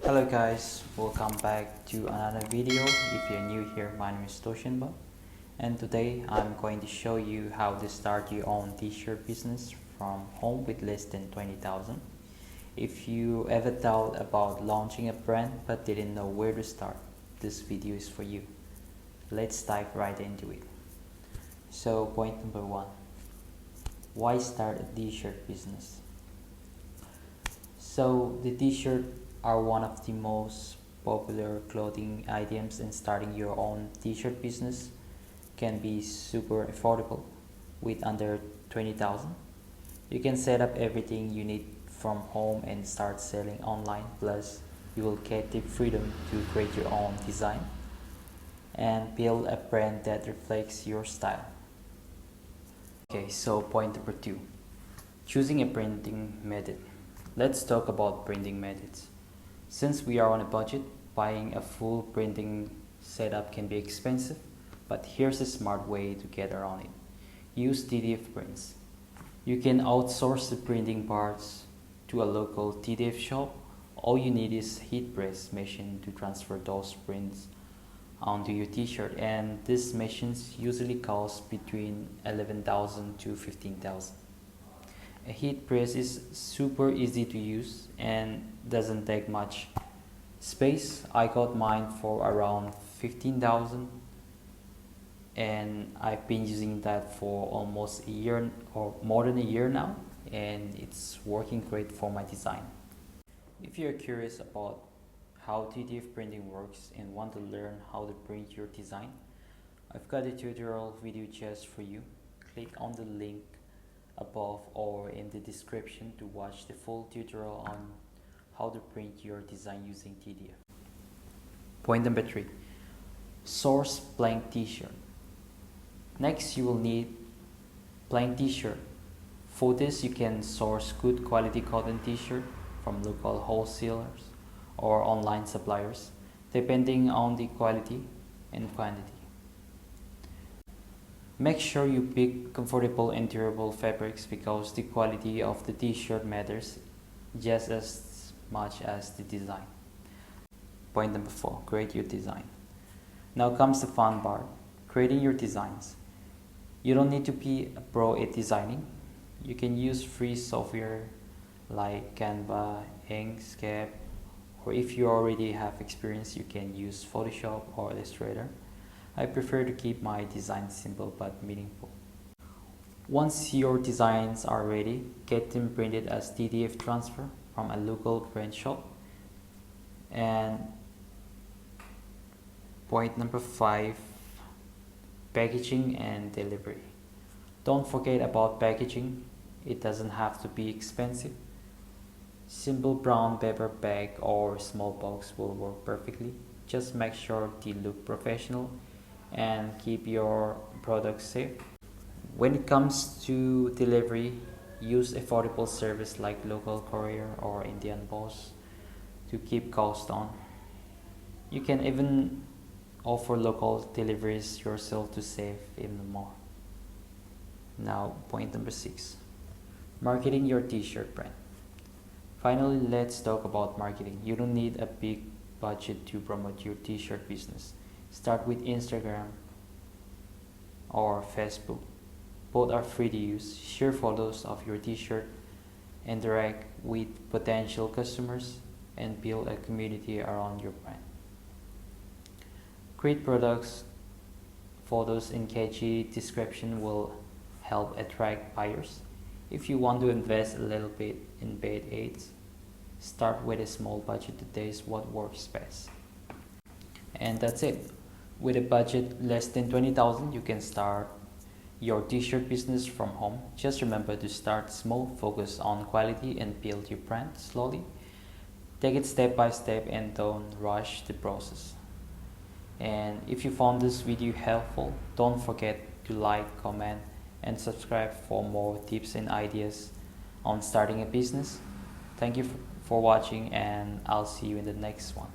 Hello guys, welcome back to another video. If you're new here, my name is Toshinba, and today I'm going to show you how to start your own t-shirt business from home with less than 20,000. If you ever thought about launching a brand but didn't know where to start, this video is for you. Let's dive right into it. So point number 1, why start a t-shirt business? So the t-shirt are one of the most popular clothing items, and starting your own t-shirt business can be super affordable with under 20,000. You can set up everything you need from home and start selling online, plus you will get the freedom to create your own design and build a brand that reflects your style. Okay, so point number 2, choosing a printing method. Let's talk about printing methods. Since we are on a budget, buying a full printing setup can be expensive, but here's a smart way to get around it. Use TDF prints. You can outsource the printing parts to a local TDF shop. All you need is heat press machine to transfer those prints onto your t-shirt, and these machines usually cost between 11,000 to 15,000. A heat press is super easy to use and doesn't take much space. I got mine for around 15,000 and I've been using that for almost a year or more than a year now, and it's working great for my design. If you're curious about how TDF printing works and want to learn how to print your design, I've got a tutorial video just for you. Click on the link above or in the description to watch the full tutorial on how to print your design using TDF. Point number 3, source blank t-shirt. Next, you will need blank t-shirt. For this, you can source good quality cotton t-shirt from local wholesalers or online suppliers, depending on the quality and quantity. Make sure you pick comfortable and durable fabrics because the quality of the t-shirt matters just as much as the design. Point number 4, create your design. Now comes the fun part, creating your designs. You don't need to be a pro at designing. You can use free software like Canva, Inkscape, or if you already have experience, you can use Photoshop or Illustrator. I prefer to keep my designs simple but meaningful. Once your designs are ready, get them printed as TDF transfer from a local print shop. And point number 5, packaging and delivery. Don't forget about packaging. It doesn't have to be expensive. Simple brown paper bag or small box will work perfectly. Just make sure they look professional and keep your products safe. When it comes to delivery, use affordable service like local courier or Indian Post to keep costs down. You can even offer local deliveries yourself to save even more. Now, point number 6, marketing your t-shirt brand. Finally, let's talk about marketing. You don't need a big budget to promote your t-shirt business. Start with Instagram or Facebook. Both are free to use. Share photos of your t-shirt, interact with potential customers, and build a community around your brand. Create products photos in catchy description will help attract buyers. If you want to invest a little bit in paid ads, start with a small budget. Today is what works best. And that's it. With a budget less than 20,000, you can start your t-shirt business from home. Just remember to start small, focus on quality, and build your brand slowly. Take it step by step and don't rush the process. And if you found this video helpful, don't forget to like, comment, and subscribe for more tips and ideas on starting a business. Thank you for watching, and I'll see you in the next one.